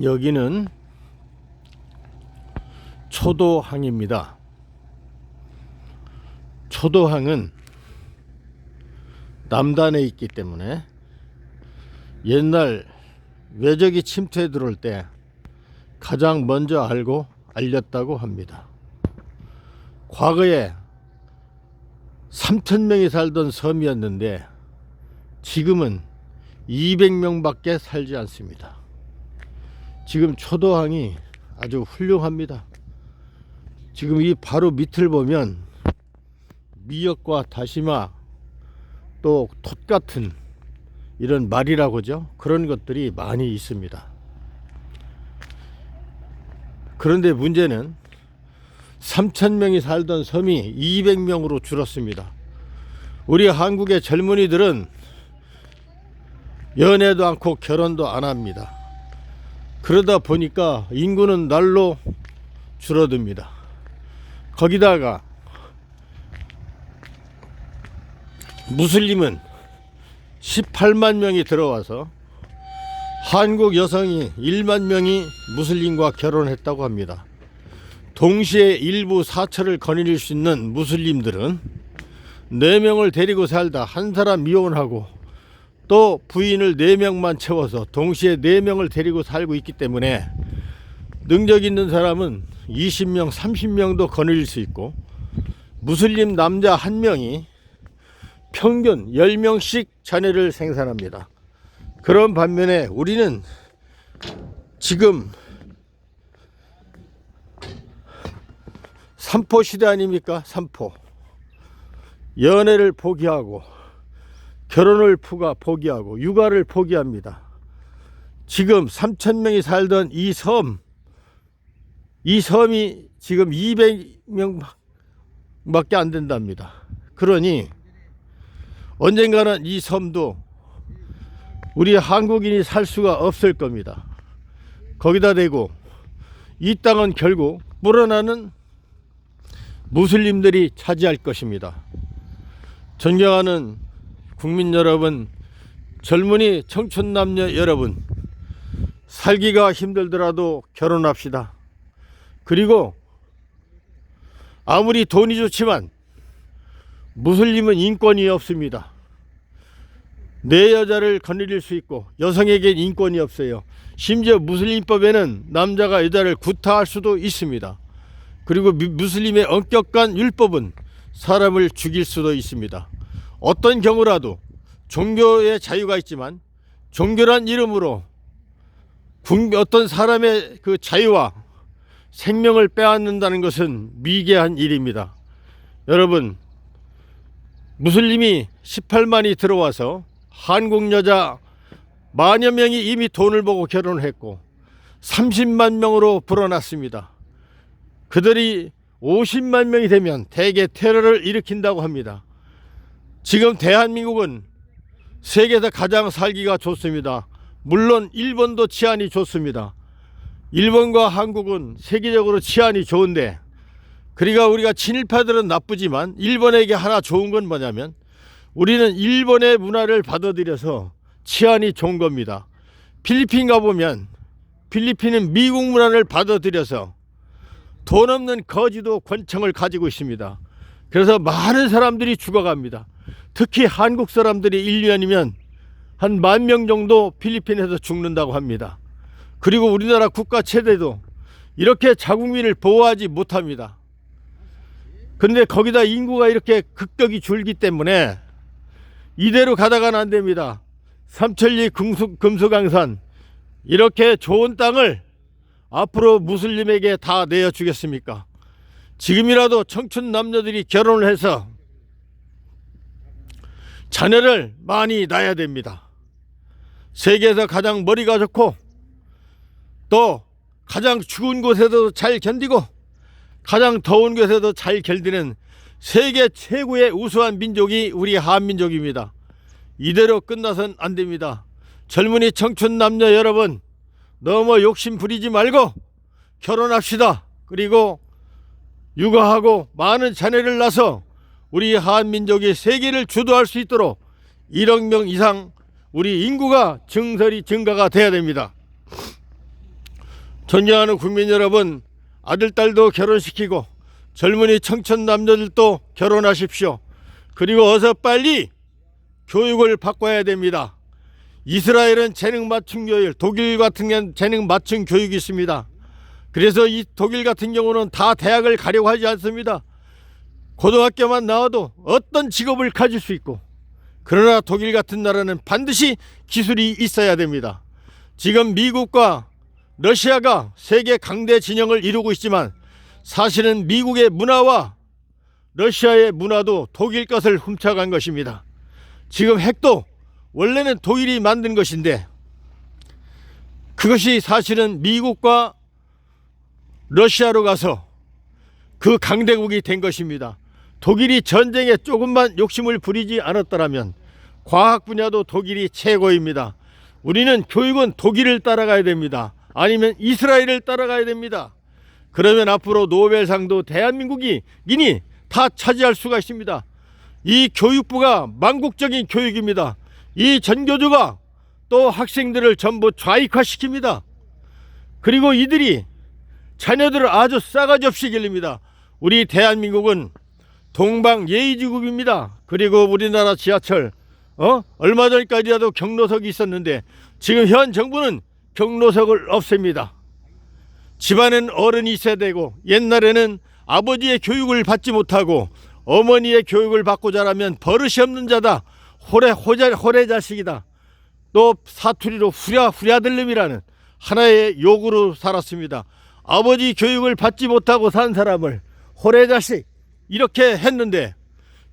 여기는 초도항입니다. 초도항은 남단에 있기 때문에 옛날 외적이 침투해 들어올 때 가장 먼저 알렸다고 합니다. 과거에 3,000명이 살던 섬이었는데 지금은 200명밖에 살지 않습니다. 지금 초도항이 아주 훌륭합니다. 지금 이 바로 밑을 보면 미역과 다시마 또 톳 같은 이런 말이라고 하죠. 그런 것들이 많이 있습니다. 그런데 문제는 3,000명이 살던 섬이 200명으로 줄었습니다. 우리 한국의 젊은이들은 연애도 않고 결혼도 안 합니다. 그러다 보니까 인구는 날로 줄어듭니다. 거기다가 무슬림은 18만 명이 들어와서 한국 여성이 1만 명이 무슬림과 결혼했다고 합니다. 동시에 일부 사처를 거느릴 수 있는 무슬림들은 4명을 데리고 살다 한 사람 이혼하고 또 부인을 4명만 채워서 동시에 4명을 데리고 살고 있기 때문에 능력 있는 사람은 20명, 30명도 거느릴 수 있고 무슬림 남자 1명이 평균 10명씩 자녀를 생산합니다. 그런 반면에 우리는 지금 삼포 시대 아닙니까? 삼포. 연애를 포기하고 결혼을 포기하고 육아를 포기합니다. 지금 3,000명이 살던 이 섬이 지금 200명밖에 안 된답니다. 그러니 언젠가는 이 섬도 우리 한국인이 살 수가 없을 겁니다. 거기다 대고 이 땅은 결국 불어나는 무슬림들이 차지할 것입니다. 존경하는 국민 여러분, 젊은이 청춘 남녀 여러분, 살기가 힘들더라도 결혼합시다. 그리고 아무리 돈이 좋지만 무슬림은 인권이 없습니다. 내 여자를 거느릴 수 있고 여성에겐 인권이 없어요. 심지어 무슬림법에는 남자가 여자를 구타할 수도 있습니다. 그리고 무슬림의 엄격한 율법은 사람을 죽일 수도 있습니다. 어떤 경우라도 종교의 자유가 있지만 종교란 이름으로 어떤 사람의 그 자유와 생명을 빼앗는다는 것은 미개한 일입니다. 여러분, 무슬림이 18만이 들어와서 한국 여자 만여 명이 이미 돈을 보고 결혼을 했고 30만 명으로 불어났습니다. 그들이 50만 명이 되면 대개 테러를 일으킨다고 합니다. 지금 대한민국은 세계에서 가장 살기가 좋습니다. 물론 일본도 치안이 좋습니다. 일본과 한국은 세계적으로 치안이 좋은데, 그러니까 우리가 친일파들은 나쁘지만 일본에게 하나 좋은 건 뭐냐면 우리는 일본의 문화를 받아들여서 치안이 좋은 겁니다. 필리핀 가보면 필리핀은 미국 문화를 받아들여서 돈 없는 거지도 권총을 가지고 있습니다. 그래서 많은 사람들이 죽어갑니다. 특히 한국 사람들이 1년이면 한 10,000명 정도 필리핀에서 죽는다고 합니다. 그리고 우리나라 국가 체제도 이렇게 자국민을 보호하지 못합니다. 그런데 거기다 인구가 이렇게 급격히 줄기 때문에 이대로 가다가는 안 됩니다. 삼천리 금수강산 이렇게 좋은 땅을 앞으로 무슬림에게 다 내어주겠습니까? 지금이라도 청춘 남녀들이 결혼을 해서 자녀를 많이 낳아야 됩니다. 세계에서 가장 머리가 좋고 또 가장 추운 곳에도 잘 견디고 가장 더운 곳에도 잘 견디는 세계 최고의 우수한 민족이 우리 한민족입니다. 이대로 끝나선 안 됩니다. 젊은이 청춘 남녀 여러분, 너무 욕심 부리지 말고 결혼합시다. 그리고 육아하고 많은 자녀를 낳아서 우리 한민족이 세계를 주도할 수 있도록 1억 명 이상 우리 인구가 증가가 돼야 됩니다. 존경하는 국민 여러분, 아들, 딸도 결혼시키고 젊은이 청춘 남녀들도 결혼하십시오. 그리고 어서 빨리 교육을 바꿔야 됩니다. 이스라엘은 재능 맞춤 교육, 독일 같은 경우는 재능 맞춤 교육이 있습니다. 그래서 이 독일 같은 경우는 다 대학을 가려고 하지 않습니다. 고등학교만 나와도 어떤 직업을 가질 수 있고, 그러나 독일 같은 나라는 반드시 기술이 있어야 됩니다. 지금 미국과 러시아가 세계 강대 진영을 이루고 있지만 사실은 미국의 문화와 러시아의 문화도 독일 것을 훔쳐간 것입니다. 지금 핵도 원래는 독일이 만든 것인데 그것이 사실은 미국과 러시아로 가서 그 강대국이 된 것입니다. 독일이 전쟁에 조금만 욕심을 부리지 않았더라면 과학 분야도 독일이 최고입니다. 우리는 교육은 독일을 따라가야 됩니다. 아니면 이스라엘을 따라가야 됩니다. 그러면 앞으로 노벨상도 대한민국이 다 차지할 수가 있습니다. 이 교육부가 망국적인 교육입니다. 이 전교조가 또 학생들을 전부 좌익화시킵니다. 그리고 이들이 자녀들을 아주 싸가지 없이 길립니다. 우리 대한민국은 동방예의지국입니다. 그리고 우리나라 지하철 얼마 전까지라도 경로석이 있었는데 지금 현 정부는 경로석을 없앱니다. 집안엔 어른이 있어야 되고, 옛날에는 아버지의 교육을 받지 못하고 어머니의 교육을 받고 자라면 버릇이 없는 자다, 호래 자식이다, 또 사투리로 후랴들름이라는 하나의 욕으로 살았습니다. 아버지 교육을 받지 못하고 산 사람을 호래 자식 이렇게 했는데,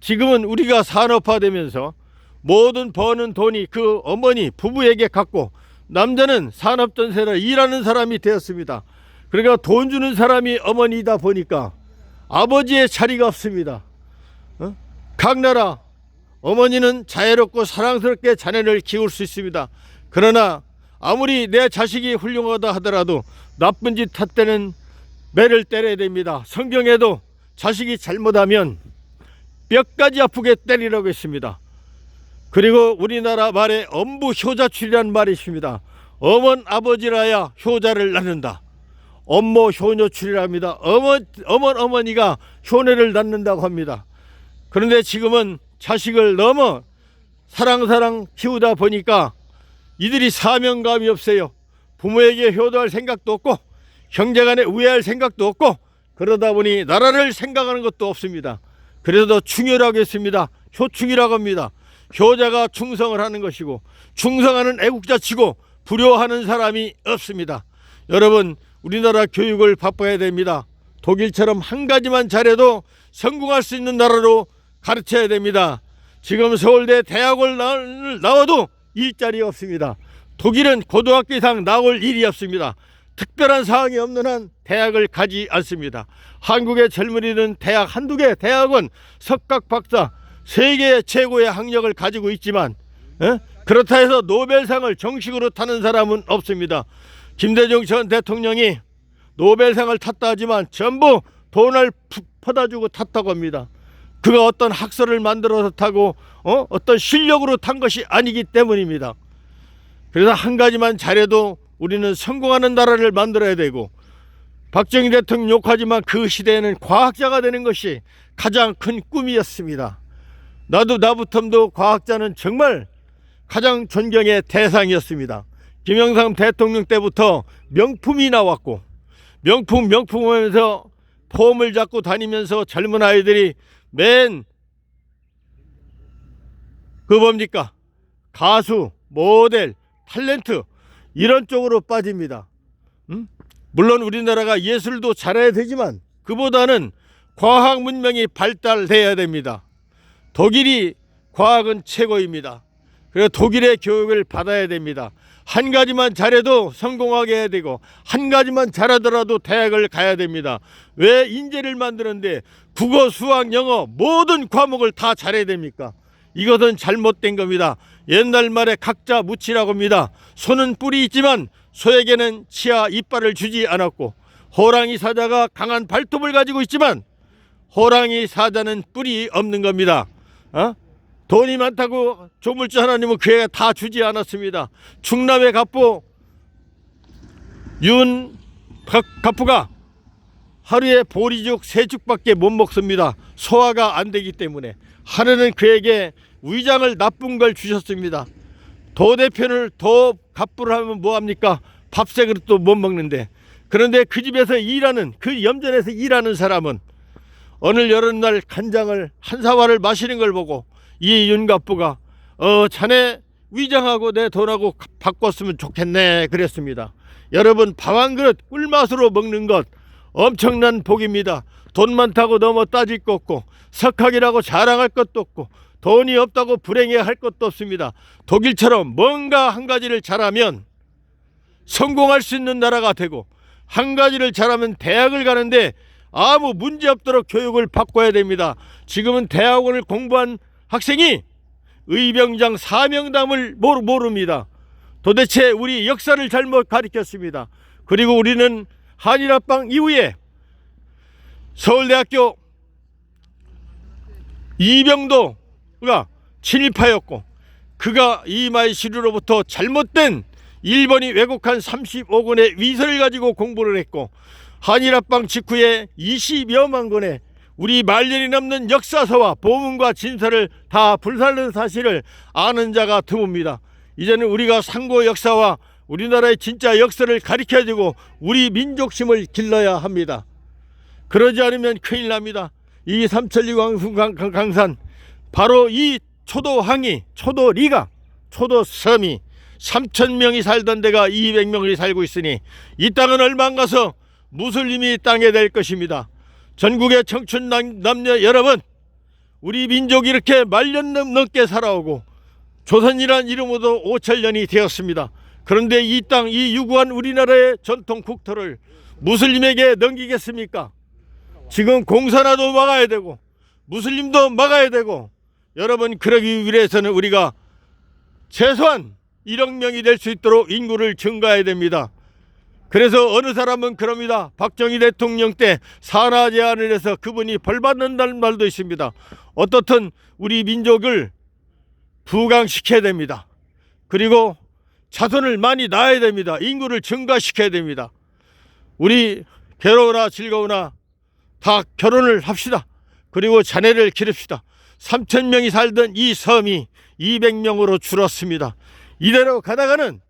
지금은 우리가 산업화되면서 모든 버는 돈이 그 어머니 부부에게 갔고 남자는 산업전세로 일하는 사람이 되었습니다. 그러니까 돈 주는 사람이 어머니다 보니까 아버지의 자리가 없습니다. 각 나라 어머니는 자애롭고 사랑스럽게 자녀를 키울 수 있습니다. 그러나 아무리 내 자식이 훌륭하다 하더라도 나쁜 짓 할 때는 매를 때려야 됩니다. 성경에도 자식이 잘못하면 뼈까지 아프게 때리라고 했습니다. 그리고 우리나라 말에 엄부효자출이라는 말이 있습니다. 어먼 아버지라야 효자를 낳는다. 엄모 효녀출이랍니다. 어머니가 효녀를 낳는다고 합니다. 그런데 지금은 자식을 너무 사랑 키우다 보니까 이들이 사명감이 없어요. 부모에게 효도할 생각도 없고 형제간에 우애할 생각도 없고, 그러다 보니 나라를 생각하는 것도 없습니다. 그래서 충효라고 했습니다. 효충이라고 합니다. 효자가 충성을 하는 것이고 충성하는 애국자치고 불효하는 사람이 없습니다. 여러분, 우리나라 교육을 바꿔야 됩니다. 독일처럼 한 가지만 잘해도 성공할 수 있는 나라로 가르쳐야 됩니다. 지금 서울대 대학을 나와도 일자리 없습니다. 독일은 고등학교 이상 나올 일이 없습니다. 특별한 사항이 없는 한 대학을 가지 않습니다. 한국의 젊은이는 대학 한두 개, 대학원, 석각, 박사, 세계 최고의 학력을 가지고 있지만 그렇다 해서 노벨상을 정식으로 타는 사람은 없습니다. 김대중 전 대통령이 노벨상을 탔다 하지만 전부 돈을 퍼다 주고 탔다고 합니다. 그가 어떤 학설을 만들어서 타고 어떤 실력으로 탄 것이 아니기 때문입니다. 그래서 한 가지만 잘해도 우리는 성공하는 나라를 만들어야 되고, 박정희 대통령 욕하지만 그 시대에는 과학자가 되는 것이 가장 큰 꿈이었습니다. 나부텀도 과학자는 정말 가장 존경의 대상이었습니다. 김영삼 대통령 때부터 명품이 나왔고, 명품 하면서 폼을 잡고 다니면서 젊은 아이들이 맨 가수, 모델, 탤런트 이런 쪽으로 빠집니다. 물론 우리나라가 예술도 잘해야 되지만 그보다는 과학 문명이 발달돼야 됩니다. 독일이 과학은 최고입니다. 그래서 독일의 교육을 받아야 됩니다. 한 가지만 잘해도 성공하게 해야 되고, 한 가지만 잘하더라도 대학을 가야 됩니다. 왜 인재를 만드는데 국어, 수학, 영어 모든 과목을 다 잘해야 됩니까? 이것은 잘못된 겁니다. 옛날 말에 각자 무치라고 합니다. 소는 뿔이 있지만 소에게는 치아 이빨을 주지 않았고, 호랑이 사자가 강한 발톱을 가지고 있지만 호랑이 사자는 뿔이 없는 겁니다. 돈이 많다고 조물주 하나님은 그 애가 다 주지 않았습니다. 충남의 갑부 갑부가 하루에 보리죽 3죽밖에 못 먹습니다. 소화가 안 되기 때문에. 하늘은 그에게 위장을 나쁜 걸 주셨습니다. 도 대표를 도 갑부를 하면 뭐합니까? 밥 세 그릇도 못 먹는데. 그런데 그 집에서 일하는, 그 염전에서 일하는 사람은 어느 여름날 간장을 한 사발을 마시는 걸 보고 이 윤갑부가 자네 위장하고 내 돈하고 바꿨으면 좋겠네 그랬습니다. 여러분, 밥 한 그릇 꿀맛으로 먹는 것 엄청난 복입니다. 돈 많다고 너무 따질 것 없고, 석학이라고 자랑할 것도 없고, 돈이 없다고 불행해할 것도 없습니다. 독일처럼 뭔가 한 가지를 잘하면 성공할 수 있는 나라가 되고, 한 가지를 잘하면 대학을 가는데 아무 문제 없도록 교육을 바꿔야 됩니다. 지금은 대학원을 공부한 학생이 의병장 사명담을 모릅니다. 도대체 우리 역사를 잘못 가르쳤습니다. 그리고 우리는 한일합방 이후에 서울대학교 이병도가 친일파였고, 그가 이마이시루로부터 잘못된 일본이 왜곡한 35권의 위서를 가지고 공부를 했고, 한일합방 직후에 20여만 권의 우리 말년이 남는 역사서와 보문과 진서를 다 불살른 사실을 아는 자가 드뭅니다. 이제는 우리가 상고 역사와 우리나라의 진짜 역사를 가르쳐주고 우리 민족심을 길러야 합니다. 그러지 않으면 큰일 납니다. 이 삼천리 강산, 바로 이 초도항이, 초도리가, 초도섬이 3,000명이 살던 데가 200명이 살고 있으니 이 땅은 얼마 안 가서 무슬림이 땅에 될 것입니다. 전국의 청춘 남녀 여러분, 우리 민족이 이렇게 말년 넘게 살아오고 조선이란 이름으로도 5,000년이 되었습니다. 그런데 이 땅, 이 유구한 우리나라의 전통 국토를 무슬림에게 넘기겠습니까? 지금 공산화도 막아야 되고 무슬림도 막아야 되고, 여러분, 그러기 위해서는 우리가 최소한 1억 명이 될 수 있도록 인구를 증가해야 됩니다. 그래서 어느 사람은 그럽니다. 박정희 대통령 때 산하 제한을 해서 그분이 벌 받는다는 말도 있습니다. 어떻든 우리 민족을 부강시켜야 됩니다. 그리고 자손을 많이 낳아야 됩니다. 인구를 증가시켜야 됩니다. 우리 괴로우나 즐거우나 다 결혼을 합시다. 그리고 자녀를 기릅시다. 3,000명이 살던 이 섬이 200명으로 줄었습니다. 이대로 가다가는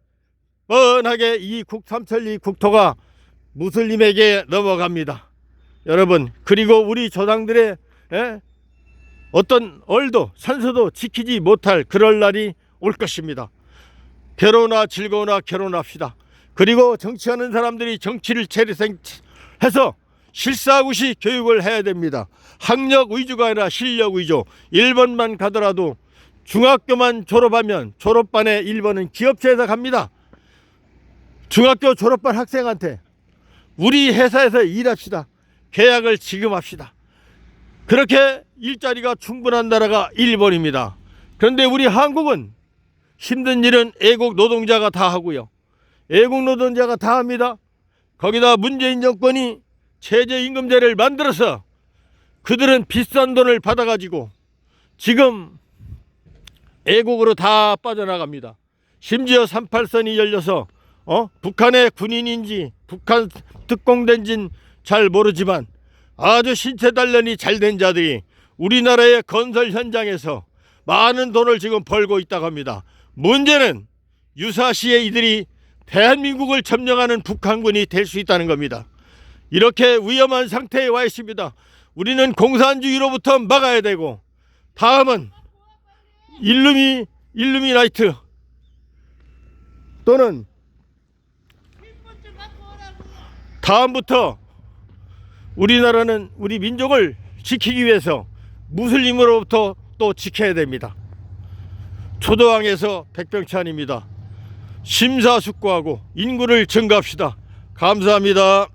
뻔하게 이 삼천리 국토가 무슬림에게 넘어갑니다. 여러분, 그리고 우리 조상들의 어떤 얼도 산서도 지키지 못할 그럴 날이 올 것입니다. 괴로우나 즐거우나 결혼합시다. 그리고 정치하는 사람들이 정치를 해서 실사구시 교육을 해야 됩니다. 학력 위주가 아니라 실력 위주. 1번만 가더라도 중학교만 졸업하면 졸업반에 1번은 기업체에서 갑니다. 중학교 졸업반 학생한테 우리 회사에서 일합시다. 계약을 지금 합시다. 그렇게 일자리가 충분한 나라가 일본입니다. 그런데 우리 한국은 힘든 일은 애국 노동자가 다 하고요. 애국 노동자가 다 합니다. 거기다 문재인 정권이 최저임금제를 만들어서 그들은 비싼 돈을 받아가지고 지금 애국으로 다 빠져나갑니다. 심지어 38선이 열려서 북한의 군인인지 북한 특공대인지는 잘 모르지만 아주 신체 단련이 잘 된 자들이 우리나라의 건설 현장에서 많은 돈을 지금 벌고 있다고 합니다. 문제는 유사시에 이들이 대한민국을 점령하는 북한군이 될 수 있다는 겁니다. 이렇게 위험한 상태에 와 있습니다. 우리는 공산주의로부터 막아야 되고, 다음은 일루미나이트 또는 다음부터 우리나라는 우리 민족을 지키기 위해서 무슬림으로부터 또 지켜야 됩니다. 초도항에서 백병찬입니다. 심사숙고하고 인구를 증가합시다. 감사합니다.